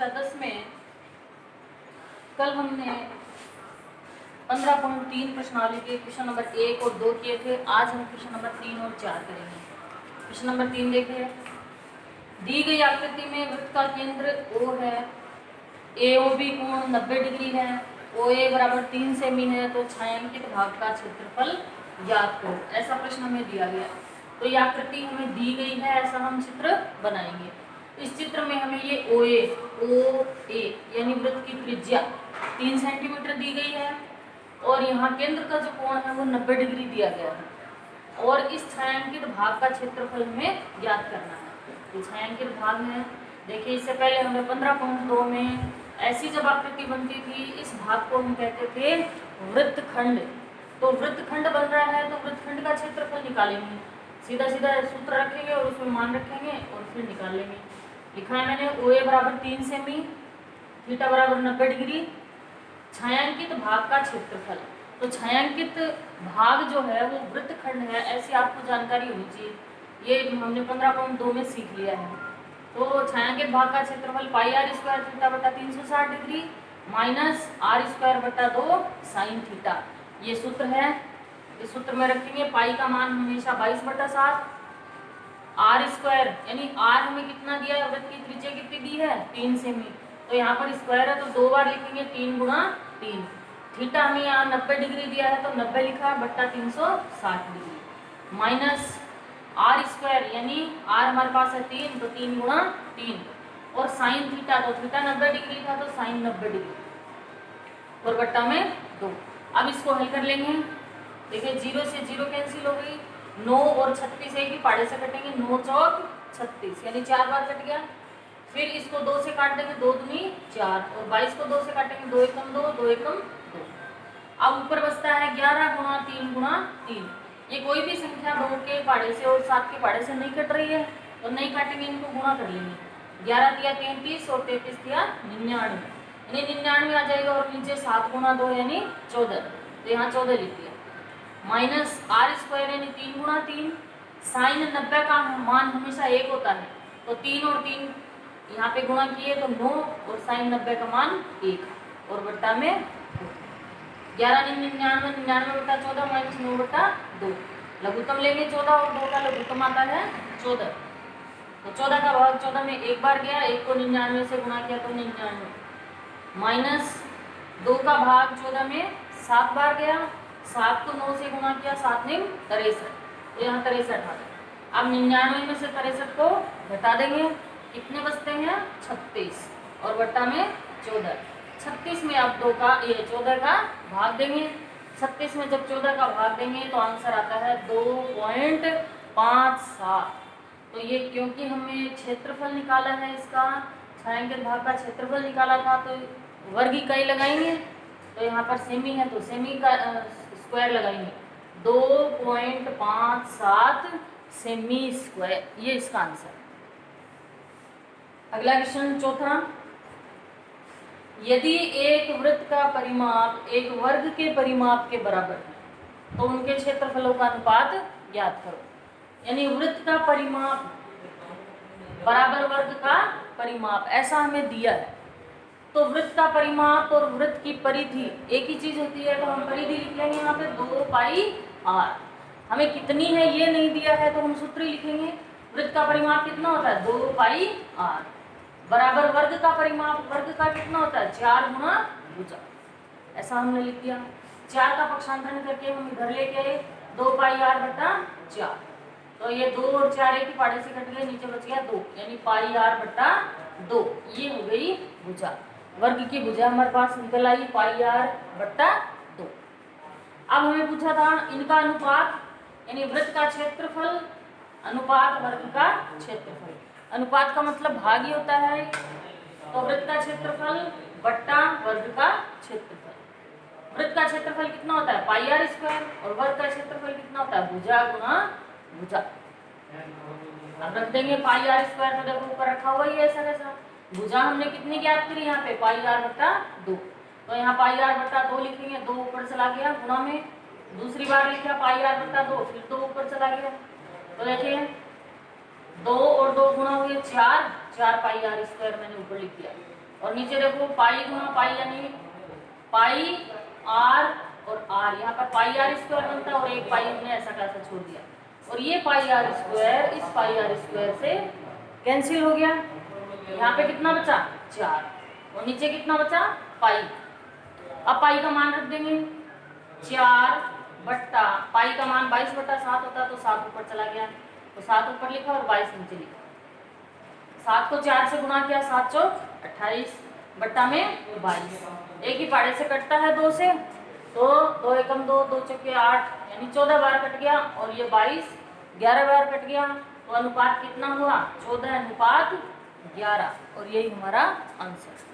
कक्षा 10 में कल हमने 15.3 प्रश्नावली के क्वेश्चन नंबर 1 और 2 किए थे। आज हम क्वेश्चन नंबर 3 और 4 करेंगे। क्वेश्चन नंबर 3 देखिए, दी गई आकृति में वृत्त का केंद्र O है, AOB कोण 90 डिग्री है, OA बराबर 3 सेमी है, तो छायांकित भाग का क्षेत्रफल ज्ञात करो। ऐसा प्रश्न हमें दिया गया। तो ये आकृति हमें दी गई है, ऐसा हम चित्र बनाएंगे। इस चित्र में हमें ये OA यानी वृत्त की त्रिज्या 3 सेंटीमीटर दी गई है और यहाँ केंद्र का जो कोण है वो 90 डिग्री दिया गया है और इस छायांकित भाग का क्षेत्रफल हमें ज्ञात करना है। तो छायांकित भाग है, देखिए इससे पहले हमें 15.2 में ऐसी जब आकृति बनती थी, इस भाग को हम कहते थे वृत्तखंड। तो वृत्तखंड बन रहा है तो वृत्तखंड का क्षेत्रफल निकालेंगे, सीधा सीधा सूत्र रखेंगे और उसमें मान रखेंगे और फिर निकाल लेंगे। लिखा है मैंने OA बराबर 3 सेमी, थीटा बराबर 90 डिग्री, छायांकित भाग का क्षेत्रफल। तो छायांकित भाग जो है वो वृत्तखंड है, ऐसी आपको जानकारी होनी चाहिए। ये हमने 15.2 में सीख लिया है। तो छायांकित भाग का क्षेत्रफल पाई r स्क्वायर थीटा बटा 360 डिग्री माइनस r स्क्वायर बटा 2 साइन थीटा, ये सूत्र है। इस सूत्र में रखेंगे पाई का मान हमेशा 22 बटा 7, r स्क्वायर यानी r हमें कितना दिया है, वृत्त की त्रिज्या कितनी दी है 3 सेमी, तो यहाँ पर स्क्वायर है तो 2 बार लिखेंगे 3 गुणा 3। थीटा हमें यहाँ 90 डिग्री दिया है तो 90 लिखा है बट्टा 360 डिग्री माइनस r स्क्वायर यानी r हमारे पास है 3 तो 3 गुणा 3 और साइन थीटा, तो थीटा 90 डिग्री था तो साइन 90 डिग्री और बट्टा में 2। अब इसको हल कर लेंगे। देखिए 0 से 0 कैंसिल हो गई, 9 और 36 एक ही पाड़े से कटेंगे, 9 चौक 36 यानी 4 बार कट गया। फिर इसको 2 से काट देंगे, 2 दूनी 4 और 22 को 2 से काटेंगे, 2 एकम 2, 2 एकम 2। अब ऊपर बचता है 11 गुणा 3 गुणा 3। ये कोई भी संख्या 2 के पाड़े से और 7 के पाड़े से नहीं कट रही है तो नहीं काटेंगे, इनको गुणा कर लेंगे। 11 दिया 33 और 33 दिया 99 यानी 99 आ जाएगा और नीचे 7 गुणा 2 यानी 14, तो यहाँ 14 लिख दिया माइनस r स्क्वायर यानी 3 गुणा 3। साइन 90 का मान हमेशा 1 होता है तो 3 और 3 यहाँ पे गुणा किए तो 9 और साइन 90 का मान 1 और बट्टा में 11 99 99 बट्टा 14 माइनस 9 बट्टा 2। लघुत्तम लेंगे 14 और 2 का लघुत्तम आता है 14, तो 14 का भाग 14 में एक बार गया, 1 को 99 से गुणा किया तो 99 माइनस 2 का भाग 14 में 7 बार गया, 7 को 9 से गुणा किया, 7 9 63, तो यहाँ 63 आ गया। अब 99 में से 63 को घटा देंगे, कितने बचते हैं 36 और बट्टा में 14। 36 में अब 2 का ये 14 का भाग देंगे, 36 में जब 14 का भाग देंगे तो आंसर आता है 2.57। तो ये क्योंकि हमें क्षेत्रफल निकाला है, इसका छायांकित भाग का क्षेत्रफल निकाला था तो वर्ग इकाई लगाएंगे, तो यहाँ पर सेमी है तो सेमी का स्क्वायर लगाएंगे, 2.57 सेमी स्क्वायर, ये इसका आंसर। अगला क्वेश्चन चौथा, यदि एक वृत्त का परिमाप एक वर्ग के परिमाप के बराबर है तो उनके क्षेत्रफलों का अनुपात ज्ञात करो। यानी वृत्त का परिमाप बराबर वर्ग का परिमाप, ऐसा हमें दिया है। तो वृत्त का परिमाप और वृत्त की परिधि एक ही चीज होती है, तो हम परिधि लिख लेंगे यहाँ पे 2 पाई r। हमें कितनी है ये नहीं दिया है तो हम सूत्र लिखेंगे, वृत्त का परिमाप कितना होता है 2 पाई r बराबर वर्ग का परिमाप, वर्ग का कितना होता है 4 गुणा भुजा, ऐसा हमने लिख दिया। 4 का पक्षांतरण करके हम इधर लेके आए 2 पाई r बटा 4, तो ये 2 और 4 एक ही पाड़े से कट गए, नीचे बच गया 2 यानी पाई r बटा 2, ये हो गई भुजा। वर्ग की भुजा हमारे पास निकल आई पाई r बट्टा 2। अब हमें पूछा था इनका अनुपात, यानी वृत्त का क्षेत्रफल अनुपात वर्ग का क्षेत्रफल। अनुपात का मतलब भाग ही होता है, तो वृत्त का क्षेत्रफल बट्टा वर्ग का क्षेत्रफल। वृत्त का क्षेत्रफल कितना होता है पाई r स्क्वायर और वर्ग का क्षेत्रफल कितना होता है भुजा गुणा भुजा। अब रख देंगे पाई r स्क्वायर, तो देखो ऊपर रखा हुआ ही ऐसा कैसा, भुजा हमने कितनी ज्ञात करी यहाँ पे पाई r बट्टा 2, तो यहाँ पाई r बट्टा 2 लिखेंगे, 2 ऊपर चला गया गुणा में, दूसरी बार लिखा पाई r बट्टा 2, फिर 2 ऊपर चला गया, तो देखिए 2 और 2 गुणा हुए 4, 4 पाई r स्क्वायर मैंने ऊपर लिख दिया। और नीचे देखो पाई गुना पाई यानी पाई आर और आर, यहाँ पर पाई आर स्क्वायर बनता है और एक पाई हमने ऐसा का ऐसा छोड़ दिया, और ये पाई आर स्क्वायर इस पाई आर स्क्वायर से कैंसिल हो गया। यहाँ पे कितना बचा 4 और नीचे कितना बचा पाई। अब पाई का मान रख देंगे 4 बट्टा पाई का मान 22/7 होता तो 7 ऊपर चला गया तो 7 ऊपर लिखा और 22 नीचे लिखा। 7 को 4 से गुणा किया 7 चौक 28 बट्टा में 22, एक ही पाड़े से कटता है 2 से तो 2 एकम 2 2 चौके 8 यानी 14 बार कट गया और ये 22 11 बार कट गया तो अनुपात कितना हुआ 14:11 और यही हमारा आंसर।